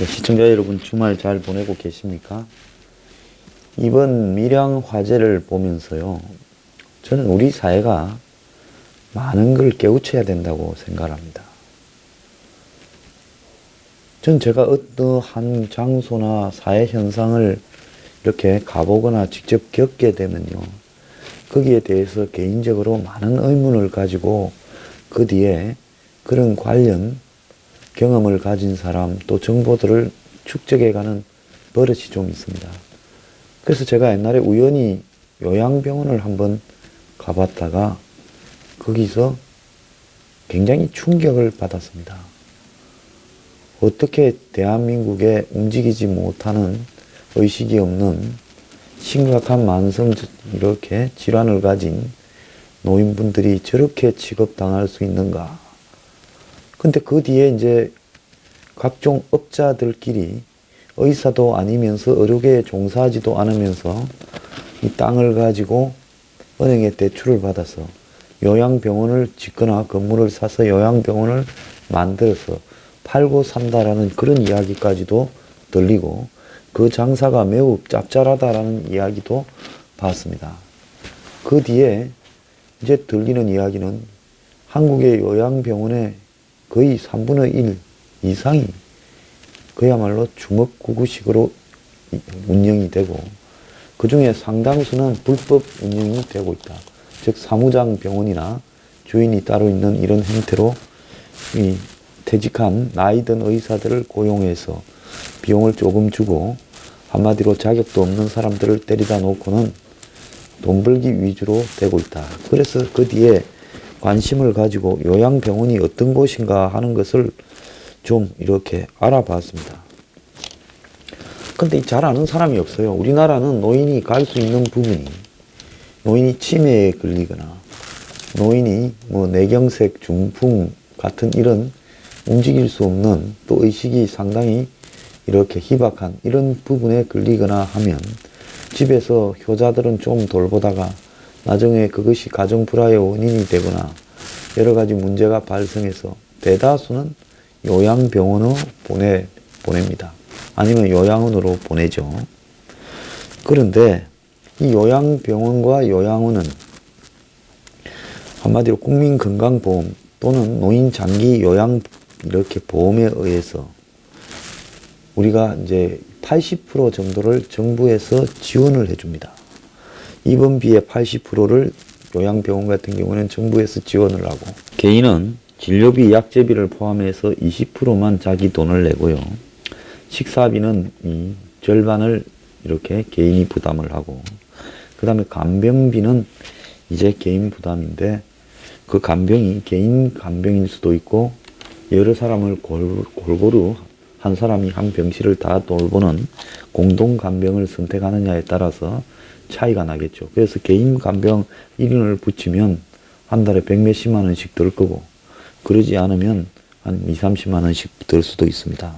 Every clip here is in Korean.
시청자 여러분, 주말 잘 보내고 계십니까? 이번 밀양 화재를 보면서요, 저는 우리 사회가 많은 걸 깨우쳐야 된다고 생각합니다. 전 제가 어떠한 장소나 사회 현상을 이렇게 가보거나 직접 겪게 되면요, 거기에 대해서 개인적으로 많은 의문을 가지고 그 뒤에 그런 관련 경험을 가진 사람 또 정보들을 축적해가는 버릇이 좀 있습니다. 그래서 제가 옛날에 우연히 요양병원을 한번 가봤다가 거기서 굉장히 충격을 받았습니다. 어떻게 대한민국에 움직이지 못하는 의식이 없는 심각한 만성 이렇게 질환을 가진 노인분들이 저렇게 취급당할 수 있는가. 근데 그 뒤에 이제 각종 업자들끼리 의사도 아니면서 의료계에 종사하지도 않으면서 이 땅을 가지고 은행에 대출을 받아서 요양병원을 짓거나 건물을 사서 요양병원을 만들어서 팔고 산다라는 그런 이야기까지도 들리고 그 장사가 매우 짭짤하다라는 이야기도 봤습니다. 그 뒤에 이제 들리는 이야기는 한국의 요양병원의 거의 3분의 1 이상이 그야말로 주먹구구식으로 운영이 되고 그 중에 상당수는 불법 운영이 되고 있다. 즉 사무장 병원이나 주인이 따로 있는 이런 형태로 이 퇴직한 나이든 의사들을 고용해서 비용을 조금 주고 한마디로 자격도 없는 사람들을 때리다 놓고는 돈 벌기 위주로 되고 있다. 그래서 그 뒤에 관심을 가지고 요양병원이 어떤 곳인가 하는 것을 좀 이렇게 알아봤습니다. 근데 잘 아는 사람이 없어요. 우리나라는 노인이 갈 수 있는 부분이 노인이 치매에 걸리거나 노인이 뭐 뇌경색, 중풍 같은 이런 움직일 수 없는 또 의식이 상당히 이렇게 희박한 이런 부분에 걸리거나 하면 집에서 효자들은 좀 돌보다가 나중에 그것이 가정 불화의 원인이 되거나 여러 가지 문제가 발생해서 대다수는 요양병원으로 보냅니다. 아니면 요양원으로 보내죠. 그런데 이 요양병원과 요양원은 한마디로 국민건강보험 또는 노인장기 요양 이렇게 보험에 의해서 우리가 이제 80% 정도를 정부에서 지원을 해줍니다. 입원비의 80%를 요양병원 같은 경우는 정부에서 지원을 하고 개인은 진료비, 약제비를 포함해서 20%만 자기 돈을 내고요. 식사비는 이 절반을 이렇게 개인이 부담을 하고 그 다음에 간병비는 이제 개인 부담인데 그 간병이 개인 간병일 수도 있고 여러 사람을 골고루 한 사람이 한 병실을 다 돌보는 공동 간병을 선택하느냐에 따라서 차이가 나겠죠. 그래서 개인 간병 1인을 붙이면 한 달에 100몇십만 원씩 들 거고 그러지 않으면 한 2, 30만 원씩 들 수도 있습니다.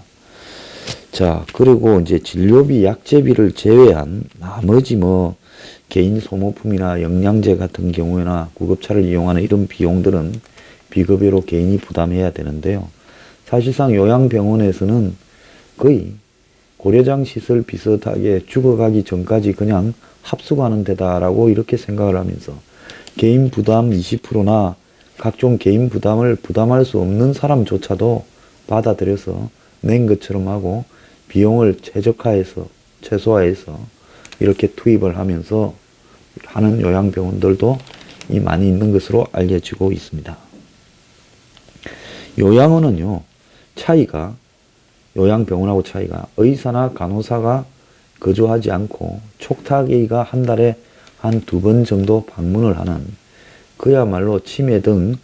자, 그리고 이제 진료비, 약제비를 제외한 나머지 뭐 개인 소모품이나 영양제 같은 경우에나 구급차를 이용하는 이런 비용들은 비급여로 개인이 부담해야 되는데요. 사실상 요양병원에서는 거의 고려장 시설 비슷하게 죽어가기 전까지 그냥 합숙하는 데다라고 이렇게 생각을 하면서 개인 부담 20%나 각종 개인 부담을 부담할 수 없는 사람조차도 받아들여서 낸 것처럼 하고 비용을 최소화해서 이렇게 투입을 하면서 하는 요양병원들도 많이 있는 것으로 알려지고 있습니다. 요양원은요, 요양병원하고 차이가 의사나 간호사가 거주하지 않고 촉탁의가 한 달에 한 2번 정도 방문을 하는 그야말로 치매 등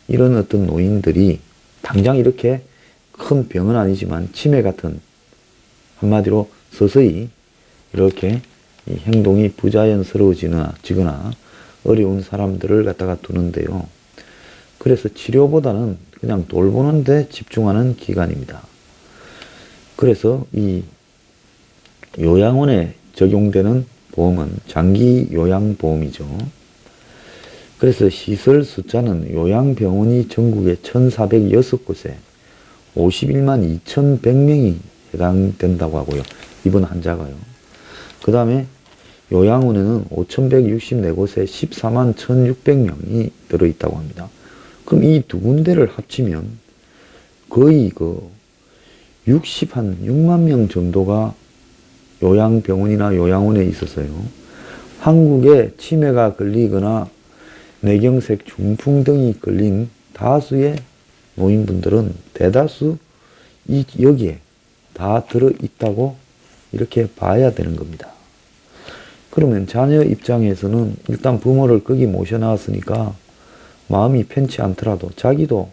이런 어떤 노인들이 당장 이렇게 큰 병은 아니지만 치매 같은 한마디로 서서히 이렇게 이 행동이 부자연스러워지거나 어려운 사람들을 갖다가 두는데요. 그래서 치료보다는 그냥 돌보는 데 집중하는 기간입니다. 그래서 이 요양원에 적용되는 보험은 장기 요양보험이죠. 그래서 시설 숫자는 요양병원이 전국에 1,406곳에 51만 2,100명이 해당된다고 하고요. 입원 환자가요. 그 다음에 요양원에는 5,164곳에 14만 1,600명이 들어있다고 합니다. 그럼 이 두 군데를 합치면 거의 6만 명 정도가 요양병원이나 요양원에 있어서요. 한국에 치매가 걸리거나 뇌경색, 중풍 등이 걸린 다수의 노인분들은 대다수 여기에 다 들어있다고 이렇게 봐야 되는 겁니다. 그러면 자녀 입장에서는 일단 부모를 거기 모셔놨으니까 마음이 편치 않더라도 자기도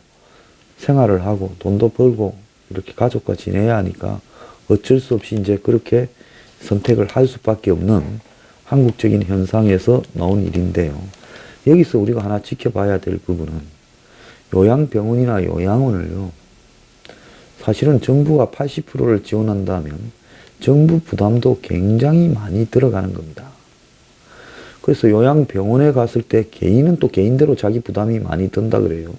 생활을 하고 돈도 벌고 이렇게 가족과 지내야 하니까 어쩔 수 없이 이제 그렇게 선택을 할 수밖에 없는 한국적인 현상에서 나온 일인데요. 여기서 우리가 하나 지켜봐야 될 부분은 요양병원이나 요양원을요, 사실은 정부가 80%를 지원한다면 정부 부담도 굉장히 많이 들어가는 겁니다. 그래서 요양병원에 갔을 때 개인은 또 개인대로 자기 부담이 많이 든다 그래요.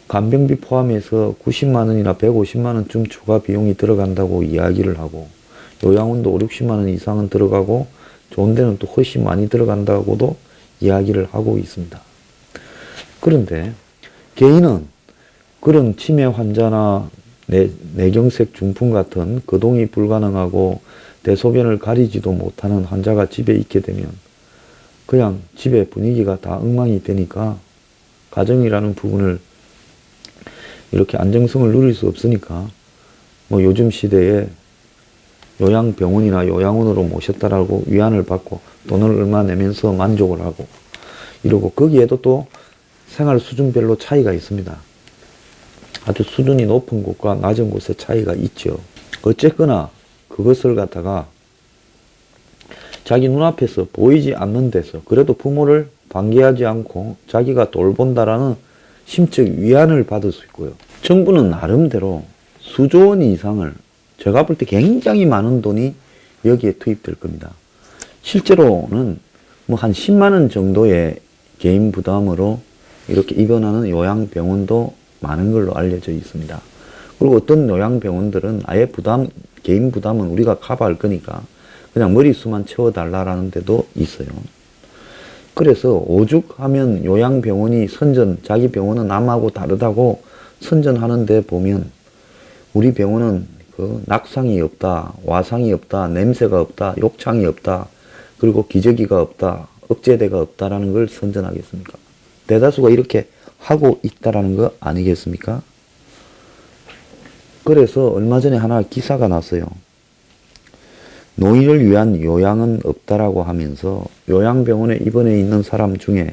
간병비 포함해서 90만 원이나 150만 원쯤 추가 비용이 들어간다고 이야기를 하고, 요양원도 5, 60만 원 이상은 들어가고 좋은 데는 또 훨씬 많이 들어간다고도 이야기를 하고 있습니다. 그런데 개인은 그런 치매 환자나 뇌경색 중풍 같은 거동이 불가능하고 대소변을 가리지도 못하는 환자가 집에 있게 되면 그냥 집의 분위기가 다 엉망이 되니까 가정이라는 부분을 이렇게 안정성을 누릴 수 없으니까 요즘 시대에 요양병원이나 요양원으로 모셨다라고 위안을 받고 돈을 얼마 내면서 만족을 하고 이러고, 거기에도 또 생활 수준별로 차이가 있습니다. 아주 수준이 높은 곳과 낮은 곳의 차이가 있죠. 어쨌거나 그것을 갖다가 자기 눈앞에서 보이지 않는 데서 그래도 부모를 반기하지 않고 자기가 돌본다라는 심적 위안을 받을 수 있고요. 정부는 나름대로 수조 원 이상을, 제가 볼 때 굉장히 많은 돈이 여기에 투입될 겁니다. 실제로는 한 10만 원 정도의 개인 부담으로 이렇게 입원하는 요양병원도 많은 걸로 알려져 있습니다. 그리고 어떤 요양병원들은 아예 개인 부담은 우리가 커버할 거니까 그냥 머리수만 채워달라는 데도 있어요. 그래서 오죽하면 요양병원이 자기 병원은 남하고 다르다고 선전하는데 보면 우리 병원은 낙상이 없다, 와상이 없다, 냄새가 없다, 욕창이 없다, 그리고 기저귀가 없다, 억제대가 없다라는 걸 선전하겠습니까? 대다수가 이렇게 하고 있다라는 거 아니겠습니까? 그래서 얼마 전에 하나 기사가 났어요. 노인을 위한 요양은 없다라고 하면서 요양병원에 입원해 있는 사람 중에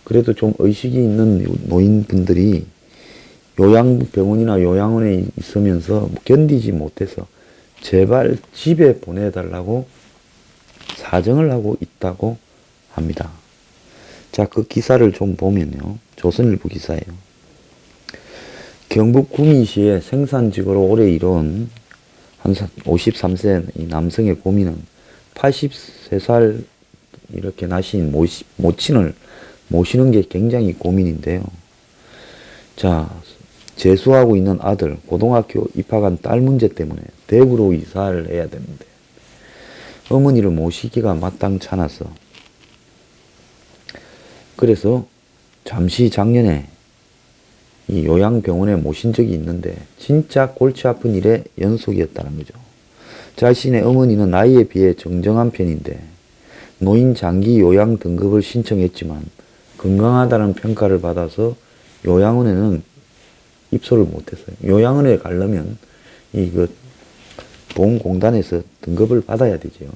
그래도 좀 의식이 있는 노인분들이 요양병원이나 요양원에 있으면서 견디지 못해서 제발 집에 보내달라고 사정을 하고 있다고 합니다. 자, 그 기사를 좀 보면요. 조선일보 기사예요. 경북 구미시의 생산직으로 오래 일한 한 53세 이 남성의 고민은 83살 이렇게 나신 모친을 모시는 게 굉장히 고민인데요. 자, 재수하고 있는 아들, 고등학교 입학한 딸 문제 때문에 대구로 이사를 해야 되는데 어머니를 모시기가 마땅찮아서 그래서 잠시 작년에 이 요양병원에 모신 적이 있는데 진짜 골치 아픈 일의 연속이었다는 거죠. 자신의 어머니는 나이에 비해 정정한 편인데 노인 장기 요양 등급을 신청했지만 건강하다는 평가를 받아서 요양원에는 입소를 못했어요. 요양원에 가려면 보험공단에서 등급을 받아야 되죠.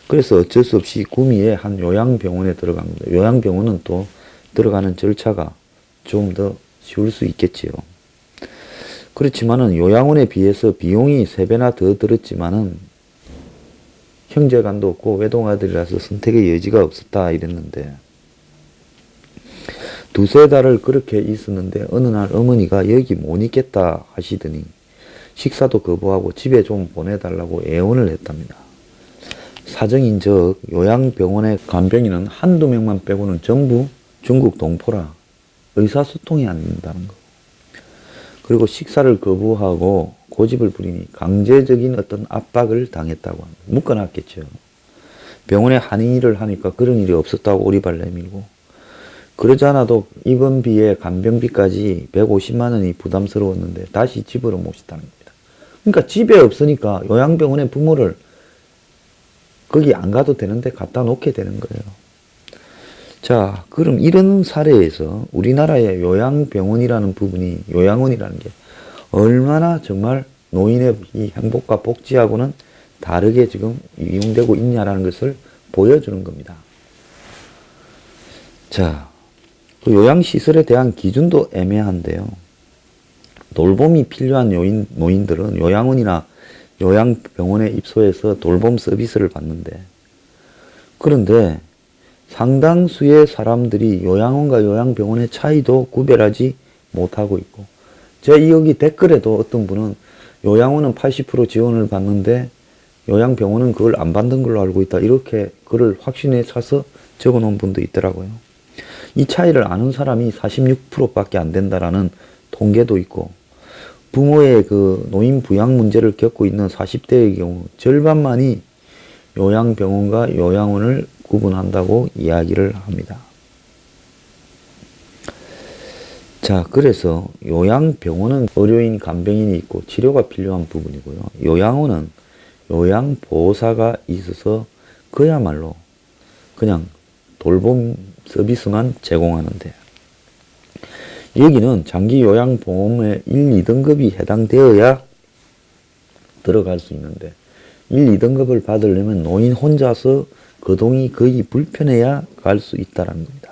그래서 어쩔 수 없이 구미의 한 요양병원에 들어간 겁니다. 요양병원은 또 들어가는 절차가 좀 더 쉬울 수 있겠지요. 그렇지만은 요양원에 비해서 비용이 3배나 더 들었지만은 형제간도 없고 외동아들이라서 선택의 여지가 없었다 이랬는데 2-3달을 그렇게 있었는데 어느 날 어머니가 여기 못 있겠다 하시더니 식사도 거부하고 집에 좀 보내달라고 애원을 했답니다. 사정인즉 요양병원의 간병인은 한두 명만 빼고는 전부 중국 동포라 의사소통이 안 된다는 거. 그리고 식사를 거부하고 고집을 부리니 강제적인 어떤 압박을 당했다고 합니다. 묶어놨겠죠. 병원에 한의를 하니까 그런 일이 없었다고 오리발 내밀고, 그러지 않아도 입원비에 간병비까지 150만 원이 부담스러웠는데 다시 집으로 모시다는 겁니다. 그러니까 집에 없으니까 요양병원에 부모를 거기 안 가도 되는데 갖다 놓게 되는 거예요. 자, 그럼 이런 사례에서 우리나라의 요양병원이라는 부분이, 요양원이라는 게 얼마나 정말 노인의 이 행복과 복지하고는 다르게 지금 이용되고 있냐라는 것을 보여주는 겁니다. 자, 그 요양시설에 대한 기준도 애매한데요. 돌봄이 필요한 노인들은 요양원이나 요양병원에 입소해서 돌봄 서비스를 받는데, 그런데 상당수의 사람들이 요양원과 요양병원의 차이도 구별하지 못하고 있고, 제가 여기 댓글에도 어떤 분은 요양원은 80% 지원을 받는데 요양병원은 그걸 안 받는 걸로 알고 있다, 이렇게 글을 확신에 차서 적어 놓은 분도 있더라고요. 이 차이를 아는 사람이 46%밖에 안 된다라는 통계도 있고, 부모의 그 노인 부양 문제를 겪고 있는 40대의 경우 절반만이 요양병원과 요양원을 구분한다고 이야기를 합니다. 자, 그래서 요양병원은 의료인, 간병인이 있고 치료가 필요한 부분이고요. 요양원은 요양보호사가 있어서 그야말로 그냥 돌봄 서비스만 제공하는데, 여기는 장기 요양보험의 1, 2등급이 해당되어야 들어갈 수 있는데, 1, 2등급을 받으려면 노인 혼자서 거동이 거의 불편해야 갈 수 있다는 겁니다.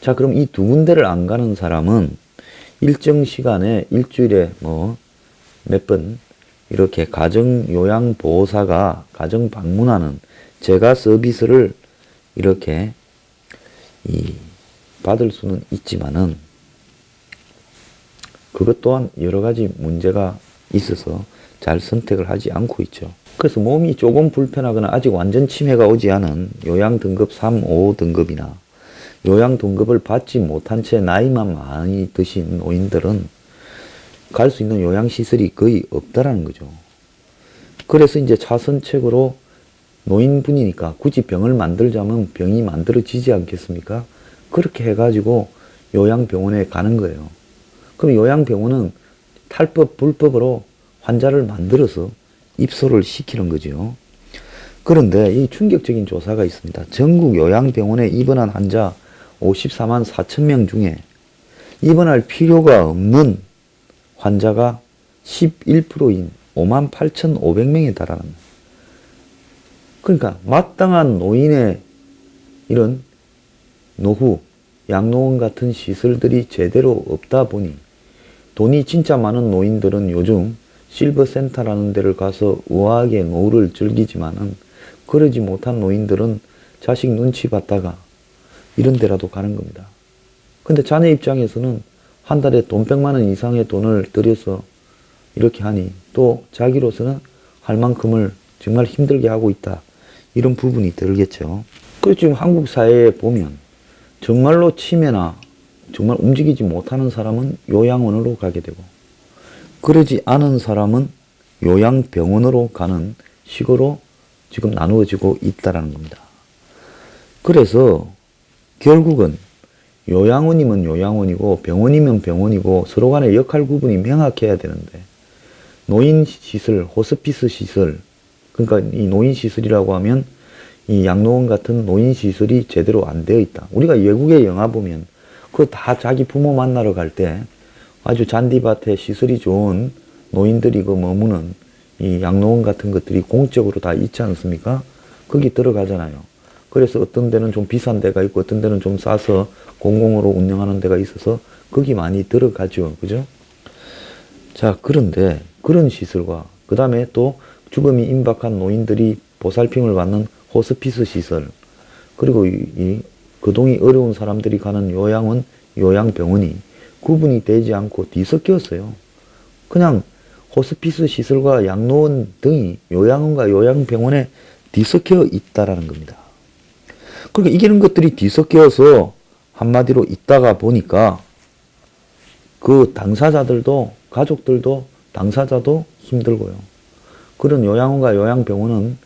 자, 그럼 이 두 군데를 안 가는 사람은 일정 시간에 일주일에 몇 번 이렇게 가정요양보호사가 가정 방문하는 재가 서비스를 이렇게 받을 수는 있지만은, 그것 또한 여러 가지 문제가 있어서 잘 선택을 하지 않고 있죠. 그래서 몸이 조금 불편하거나 아직 완전 치매가 오지 않은 요양 등급 3, 5 등급이나 요양 등급을 받지 못한 채 나이만 많이 드신 노인들은 갈 수 있는 요양시설이 거의 없다라는 거죠. 그래서 이제 차선책으로 노인분이니까 굳이 병을 만들자면 병이 만들어지지 않겠습니까? 그렇게 해가지고 요양병원에 가는 거예요. 그럼 요양병원은 탈법, 불법으로 환자를 만들어서 입소를 시키는 거죠. 그런데 이 충격적인 조사가 있습니다. 전국 요양병원에 입원한 환자 54만 4천 명 중에 입원할 필요가 없는 환자가 11%인 5만 8,500명에 달하는, 그러니까 마땅한 노인의 이런 노후, 양로원 같은 시설들이 제대로 없다 보니 돈이 진짜 많은 노인들은 요즘 실버센터라는 데를 가서 우아하게 노후를 즐기지만은, 그러지 못한 노인들은 자식 눈치 봤다가 이런 데라도 가는 겁니다. 근데 자네 입장에서는 한 달에 돈 100만 원 이상의 돈을 들여서 이렇게 하니 또 자기로서는 할 만큼을 정말 힘들게 하고 있다, 이런 부분이 들겠죠. 그리고 지금 한국 사회에 보면 정말로 치매나 정말 움직이지 못하는 사람은 요양원으로 가게 되고, 그러지 않은 사람은 요양병원으로 가는 식으로 지금 나누어지고 있다는 겁니다. 그래서 결국은 요양원이면 요양원이고 병원이면 병원이고 서로 간의 역할 구분이 명확해야 되는데, 노인시설, 호스피스 시설, 그러니까 이 노인시설이라고 하면 이 양로원 같은 노인시설이 제대로 안 되어 있다. 우리가 외국의 영화 보면 그거 다 자기 부모 만나러 갈 때 아주 잔디밭에 시설이 좋은 노인들이 그 머무는 이 양로원 같은 것들이 공적으로 다 있지 않습니까? 거기 들어가잖아요. 그래서 어떤 데는 좀 비싼 데가 있고 어떤 데는 좀 싸서 공공으로 운영하는 데가 있어서 거기 많이 들어가죠. 그죠? 자, 그런데 그런 시설과 그 다음에 또 죽음이 임박한 노인들이 보살핌을 받는 호스피스 시설, 그리고 이 거동이 어려운 사람들이 가는 요양원, 요양병원이 구분이 되지 않고 뒤섞였어요. 그냥 호스피스 시설과 양로원 등이 요양원과 요양병원에 뒤섞여 있다라는 겁니다. 그러니까 이런 것들이 뒤섞여서 한마디로 있다가 보니까 그 당사자들도 가족들도 당사자도 힘들고요. 그런 요양원과 요양병원은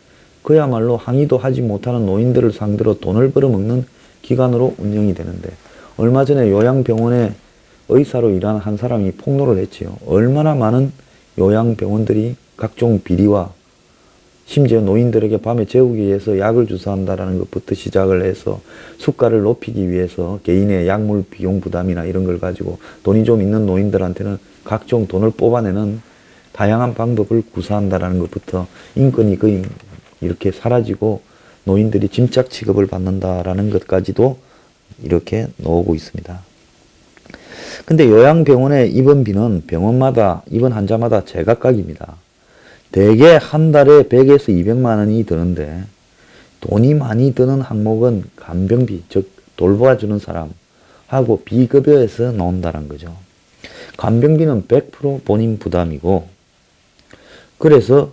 그야말로 항의도 하지 못하는 노인들을 상대로 돈을 벌어먹는 기관으로 운영이 되는데, 얼마 전에 요양병원에 의사로 일하는 한 사람이 폭로를 했지요. 얼마나 많은 요양병원들이 각종 비리와 심지어 노인들에게 밤에 재우기 위해서 약을 주사한다라는 것부터 시작을 해서 수가를 높이기 위해서 개인의 약물 비용 부담이나 이런 걸 가지고 돈이 좀 있는 노인들한테는 각종 돈을 뽑아내는 다양한 방법을 구사한다라는 것부터 인권이 거의 이렇게 사라지고 노인들이 짐짝 취급을 받는다라는 것까지도 이렇게 나오고 있습니다. 근데 요양병원의 입원비는 병원마다 입원 환자마다 제각각입니다. 대개 한 달에 100에서 200만 원이 드는데, 돈이 많이 드는 항목은 간병비, 즉 돌봐주는 사람하고 비급여에서 나온다는 거죠. 간병비는 100% 본인 부담이고, 그래서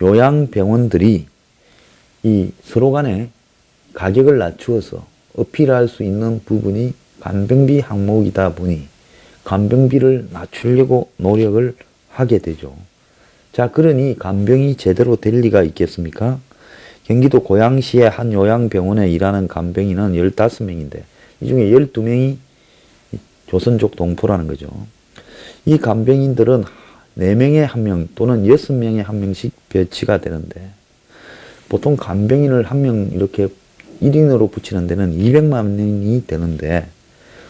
요양병원들이 이 서로 간에 가격을 낮추어서 어필할 수 있는 부분이 간병비 항목이다 보니 간병비를 낮추려고 노력을 하게 되죠. 자, 그러니 간병이 제대로 될 리가 있겠습니까? 경기도 고양시의 한 요양병원에 일하는 간병인은 15명인데 이 중에 12명이 조선족 동포라는 거죠. 이 간병인들은 4명에 1명 또는 6명에 1명씩 배치가 되는데, 보통 간병인을 1명 이렇게 1인으로 붙이는 데는 200만 원이 되는데,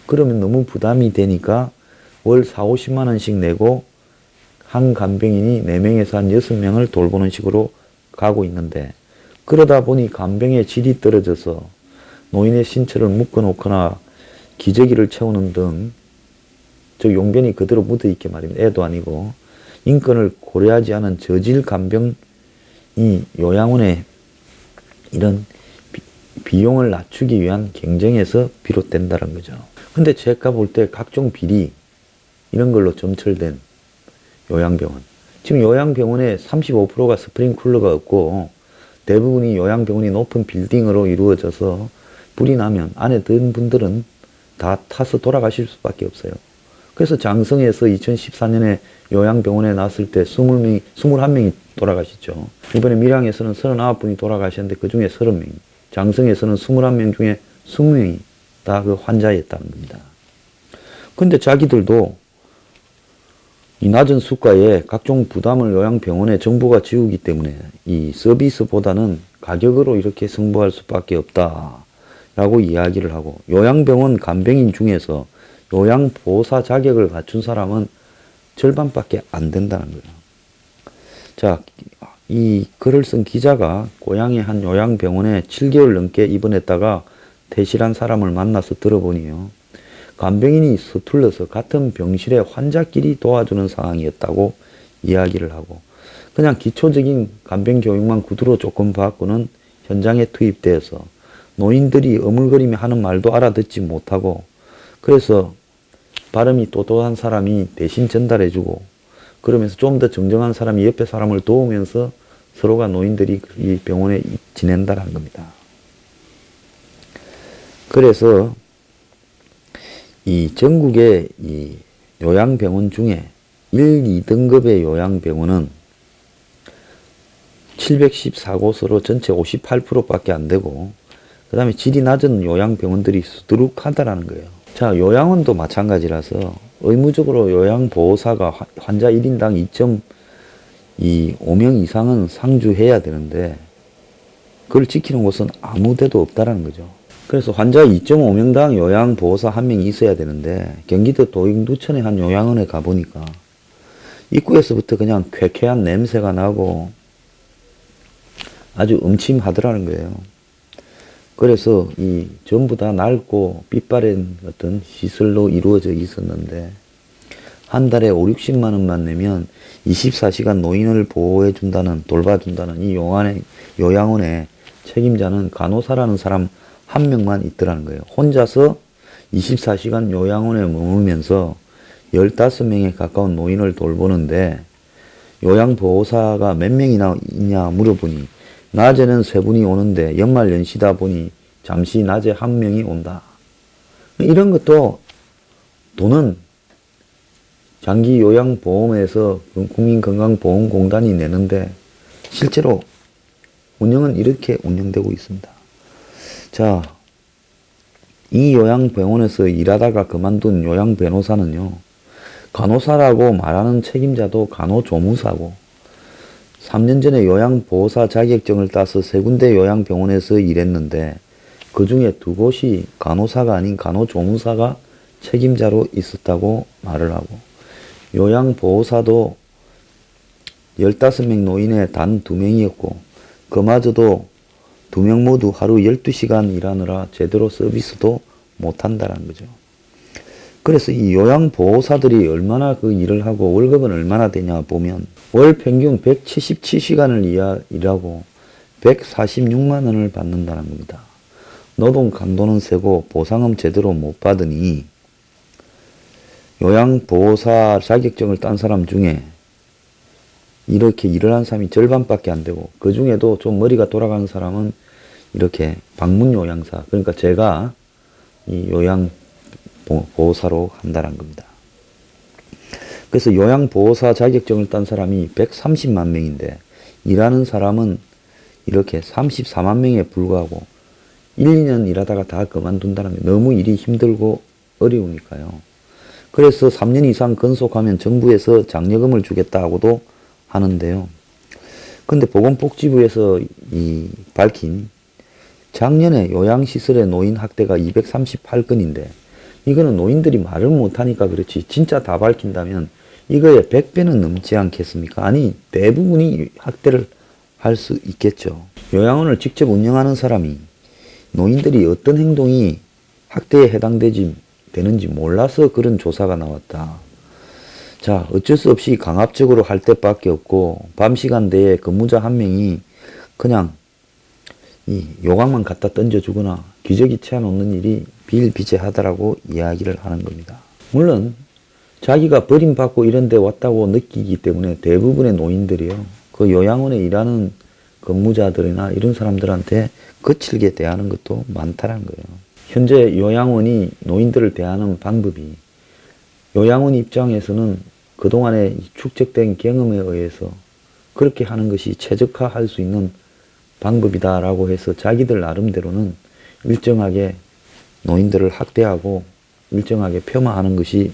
그러면 너무 부담이 되니까 월 4, 50만 원씩 내고 한 간병인이 4명에서 한 6명을 돌보는 식으로 가고 있는데, 그러다 보니 간병의 질이 떨어져서 노인의 신체를 묶어놓거나 기저귀를 채우는 등, 즉 용변이 그대로 묻어있게 말입니다. 애도 아니고 인권을 고려하지 않은 저질 간병이 요양원의 이런 비용을 낮추기 위한 경쟁에서 비롯된다는 거죠. 근데 제가 볼 때 각종 비리 이런 걸로 점철된 요양병원, 지금 요양병원의 35%가 스프링쿨러가 없고 대부분이 요양병원이 높은 빌딩으로 이루어져서 불이 나면 안에 든 분들은 다 타서 돌아가실 수밖에 없어요. 그래서 장성에서 2014년에 요양병원에 났을 때 21명이 돌아가셨죠. 이번에 밀양에서는 39분이 돌아가셨는데 그 중에 30명이, 장성에서는 21명 중에 20명이 다 그 환자였다는 겁니다. 근데 자기들도 이 낮은 수가에 각종 부담을 요양병원에 정부가 지우기 때문에 이 서비스보다는 가격으로 이렇게 승부할 수밖에 없다라고 이야기를 하고, 요양병원 간병인 중에서 요양보호사 자격을 갖춘 사람은 절반밖에 안 된다는 거예요. 자, 이 글을 쓴 기자가 고향의 한 요양병원에 7개월 넘게 입원했다가 퇴실한 사람을 만나서 들어보니요, 간병인이 서툴러서 같은 병실에 환자끼리 도와주는 상황이었다고 이야기를 하고, 그냥 기초적인 간병교육만 구두로 조금 받고는 현장에 투입돼서 노인들이 어물거리며 하는 말도 알아듣지 못하고, 그래서 발음이 또또한 사람이 대신 전달해주고, 그러면서 좀 더 정정한 사람이 옆에 사람을 도우면서 서로가 노인들이 이 병원에 지낸다는 겁니다. 그래서 이 전국의 이 요양병원 중에 1, 2등급의 요양병원은 714곳으로 전체 58%밖에 안 되고, 그 다음에 질이 낮은 요양병원들이 수두룩하다라는 거예요. 자, 요양원도 마찬가지라서 의무적으로 요양보호사가 환자 1인당 2.5명 이상은 상주해야 되는데, 그걸 지키는 곳은 아무 데도 없다라는 거죠. 그래서 환자 2.5명당 요양보호사 1명이 있어야 되는데, 경기도 도익누천의 한 요양원에 가보니까 입구에서부터 그냥 쾌쾌한 냄새가 나고 아주 음침하더라는 거예요. 그래서 이 전부 다 낡고 삐빠른 어떤 시설로 이루어져 있었는데, 한 달에 5, 60만 원만 내면 24시간 노인을 보호해준다는, 돌봐준다는 이 요양원의 책임자는 간호사라는 사람 1명만 있더라는 거예요. 혼자서 24시간 요양원에 머물면서 15명에 가까운 노인을 돌보는데, 요양보호사가 몇 명이나 있냐 물어보니 낮에는 3분이 오는데 연말 연시다 보니 잠시 낮에 1명이 온다. 이런 것도 돈은 장기 요양보험에서 국민건강보험공단이 내는데 실제로 운영은 이렇게 운영되고 있습니다. 자, 이 요양병원에서 일하다가 그만둔 요양변호사는요, 간호사라고 말하는 책임자도 간호조무사고, 3년 전에 요양보호사 자격증을 따서 3군데 요양병원에서 일했는데, 그 중에 2곳이 간호사가 아닌 간호조무사가 책임자로 있었다고 말을 하고, 요양보호사도 15명 노인에 단 2명이었고, 그마저도 2명 모두 하루 12시간 일하느라 제대로 서비스도 못한다는 거죠. 그래서 이 요양보호사들이 얼마나 그 일을 하고 월급은 얼마나 되냐 보면 월 평균 177시간을 일하고 146만 원을 받는다는 겁니다. 노동 강도는 세고 보상은 제대로 못 받으니 요양보호사 자격증을 딴 사람 중에 이렇게 일을 한 사람이 절반밖에 안 되고, 그 중에도 좀 머리가 돌아가는 사람은 이렇게 방문요양사, 그러니까 제가 이 요양보호사로 한다는 겁니다. 그래서 요양보호사 자격증을 딴 사람이 130만 명인데 일하는 사람은 이렇게 34만 명에 불과하고 1, 2년 일하다가 다 그만둔다는 게 너무 일이 힘들고 어려우니까요. 그래서 3년 이상 근속하면 정부에서 장려금을 주겠다고도 하는데요. 근데 보건복지부에서 밝힌 작년에 요양시설의 노인 학대가 238건인데 이거는 노인들이 말을 못하니까 그렇지 진짜 다 밝힌다면 이거의 100배는 넘지 않겠습니까? 아니 대부분이 학대를 할 수 있겠죠. 요양원을 직접 운영하는 사람이 노인들이 어떤 행동이 학대에 되는지 몰라서 그런 조사가 나왔다. 자, 어쩔 수 없이 강압적으로 할 때밖에 없고 밤 시간대에 근무자 한 명이 그냥 이 요강만 갖다 던져주거나 기저귀 채워놓는 일이 비일비재하다라고 이야기를 하는 겁니다. 물론 자기가 버림받고 이런 데 왔다고 느끼기 때문에 대부분의 노인들이요, 그 요양원에 일하는 근무자들이나 이런 사람들한테 거칠게 대하는 것도 많다는 거예요. 현재 요양원이 노인들을 대하는 방법이 요양원 입장에서는 그동안에 축적된 경험에 의해서 그렇게 하는 것이 최적화할 수 있는 방법이다라고 해서 자기들 나름대로는 일정하게 노인들을 학대하고 일정하게 폄하하는 것이,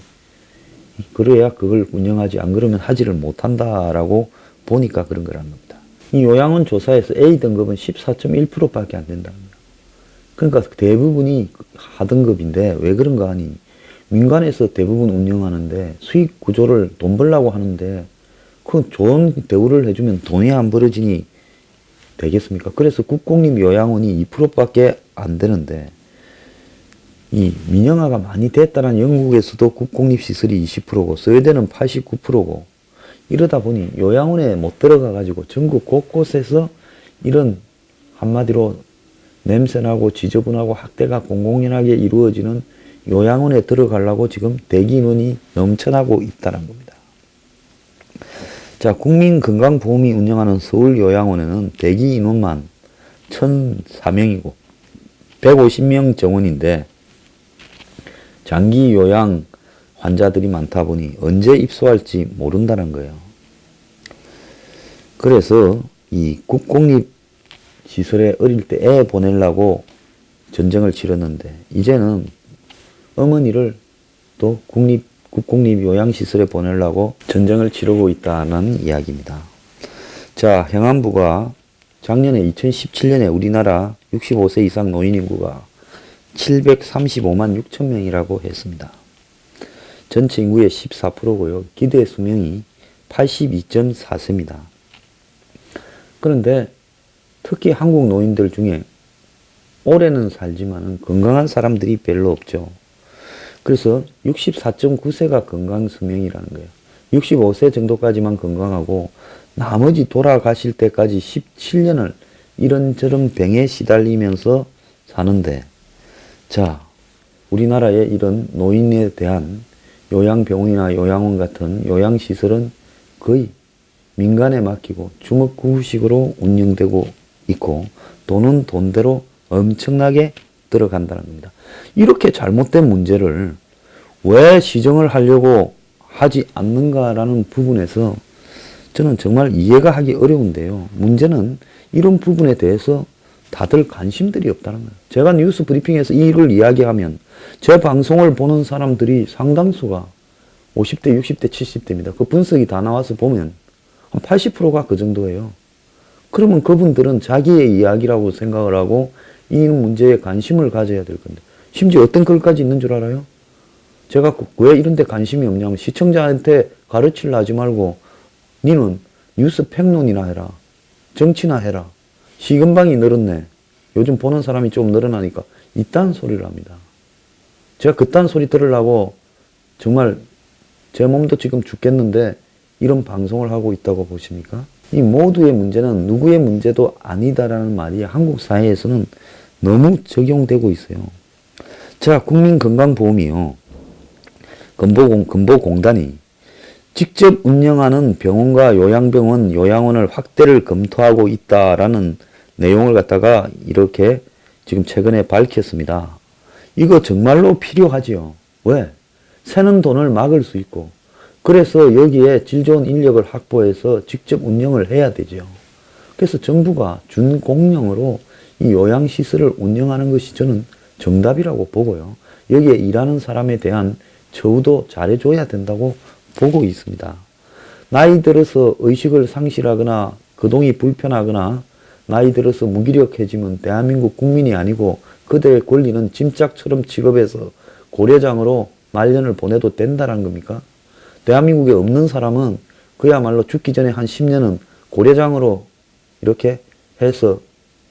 그래야 그걸 운영하지, 안 그러면 하지를 못한다라고 보니까 그런 거라는 겁니다. 이 요양원 조사에서 A 등급은 14.1%밖에 안 된답니다. 그러니까 대부분이 하등급인데 왜 그런가 하니 민간에서 대부분 운영하는데 수익 구조를 돈 벌려고 하는데 그 좋은 대우를 해주면 돈이 안 벌어지니 되겠습니까? 그래서 국공립 요양원이 2%밖에 안 되는데 이 민영화가 많이 됐다는 영국에서도 국공립 시설이 20%고 스웨덴은 89%고 이러다 보니 요양원에 못 들어가 가지고 전국 곳곳에서 이런 한마디로 냄새나고 지저분하고 학대가 공공연하게 이루어지는 요양원에 들어가려고 지금 대기 인원이 넘쳐나고 있다는 겁니다. 자, 국민건강보험이 운영하는 서울요양원에는 대기 인원만 1,004명이고 150명 정원인데 장기 요양 환자들이 많다 보니 언제 입소할지 모른다는 거예요. 그래서 이 국공립 시설에 어릴 때 애 보내려고 전쟁을 치렀는데 이제는 어머니를 또 국공립 요양시설에 보내려고 전쟁을 치르고 있다는 이야기입니다. 자, 행안부가 작년에 2017년에 우리나라 65세 이상 노인 인구가 735만 6천 명이라고 했습니다. 전체 인구의 14%고요. 기대 수명이 82.4세입니다. 그런데 특히 한국 노인들 중에 오래는 살지만 건강한 사람들이 별로 없죠. 그래서 64.9세가 건강 수명이라는 거예요. 65세 정도까지만 건강하고 나머지 돌아가실 때까지 17년을 이런저런 병에 시달리면서 사는데, 자, 우리나라의 이런 노인에 대한 요양병원이나 요양원 같은 요양시설은 거의 민간에 맡기고 주먹구구식으로 운영되고 있고 돈은 돈대로 엄청나게 들어간다는 겁니다. 이렇게 잘못된 문제를 왜 시정을 하려고 하지 않는가라는 부분에서 저는 정말 이해가 하기 어려운데요. 문제는 이런 부분에 대해서 다들 관심들이 없다는 거예요. 제가 뉴스 브리핑에서 이를 이야기하면 제 방송을 보는 사람들이 상당수가 50대, 60대, 70대입니다. 그 분석이 다 나와서 보면 한 80%가 그 정도예요. 그러면 그분들은 자기의 이야기라고 생각을 하고 이 문제에 관심을 가져야 될 건데, 심지어 어떤 글까지 있는 줄 알아요? 제가 왜 이런 데 관심이 없냐면, 시청자한테 가르치려 하지 말고 니는 뉴스 평론이나 해라, 정치나 해라, 시건방이 늘었네, 요즘 보는 사람이 좀 늘어나니까 이딴 소리를 합니다. 제가 그딴 소리 들으려고 정말 제 몸도 지금 죽겠는데 이런 방송을 하고 있다고 보십니까? 이 모두의 문제는 누구의 문제도 아니다라는 말이 한국 사회에서는 너무 적용되고 있어요. 자, 국민건강보험이요. 건보공단이 직접 운영하는 병원과 요양병원, 요양원을 확대를 검토하고 있다라는 내용을 갖다가 이렇게 지금 최근에 밝혔습니다. 이거 정말로 필요하지요. 왜? 새는 돈을 막을 수 있고, 그래서 여기에 질 좋은 인력을 확보해서 직접 운영을 해야 되죠. 그래서 정부가 준 공명으로 이 요양시설을 운영하는 것이 저는 정답이라고 보고요. 여기에 일하는 사람에 대한 처우도 잘해줘야 된다고 보고 있습니다. 나이 들어서 의식을 상실하거나 거동이 불편하거나 나이 들어서 무기력해지면 대한민국 국민이 아니고 그들의 권리는 짐짝처럼 취급해서 고려장으로 말년을 보내도 된다는 겁니까? 대한민국에 없는 사람은 그야말로 죽기 전에 한 10년은 고려장으로 이렇게 해서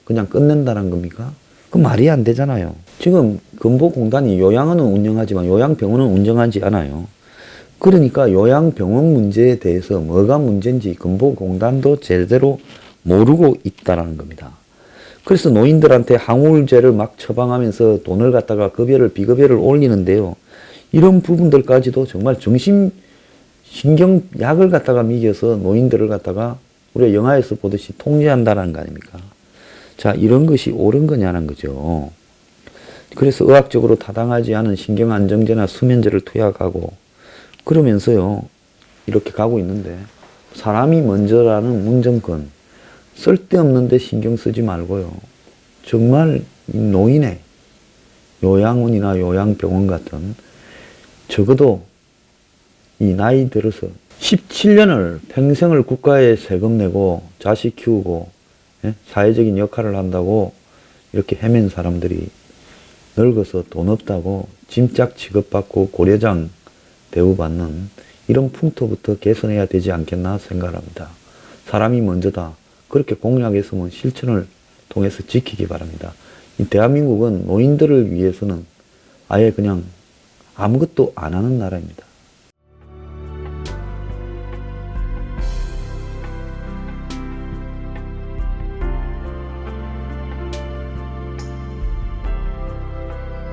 그냥 끝낸다는 겁니까? 그 말이 안 되잖아요. 지금 건보공단이 요양원은 운영하지만 요양병원은 운영하지 않아요. 그러니까 요양병원 문제에 대해서 뭐가 문제인지 건보공단도 제대로 모르고 있다는 겁니다. 그래서 노인들한테 항우울제를 막 처방하면서 돈을 갖다가 급여를 비급여를 올리는데요. 이런 부분들까지도 정말 신경약을 갖다가 미겨서 노인들을 갖다가 우리가 영화에서 보듯이 통제한다는 거 아닙니까? 자, 이런 것이 옳은 거냐는 거죠. 그래서 의학적으로 타당하지 않은 신경안정제나 수면제를 투약하고 그러면서요, 이렇게 가고 있는데, 사람이 먼저라는 문정권, 쓸데없는 데 신경 쓰지 말고요. 정말 이 노인의 요양원이나 요양병원 같은, 적어도 이 나이 들어서 17년을 평생을 국가에 세금 내고 자식 키우고 사회적인 역할을 한다고 이렇게 헤맨 사람들이 늙어서 돈 없다고 짐짝 취급받고 고려장 대우받는 이런 풍토부터 개선해야 되지 않겠나 생각합니다. 사람이 먼저다. 그렇게 공약했으면 실천을 통해서 지키기 바랍니다. 이 대한민국은 노인들을 위해서는 아예 그냥 아무것도 안 하는 나라입니다.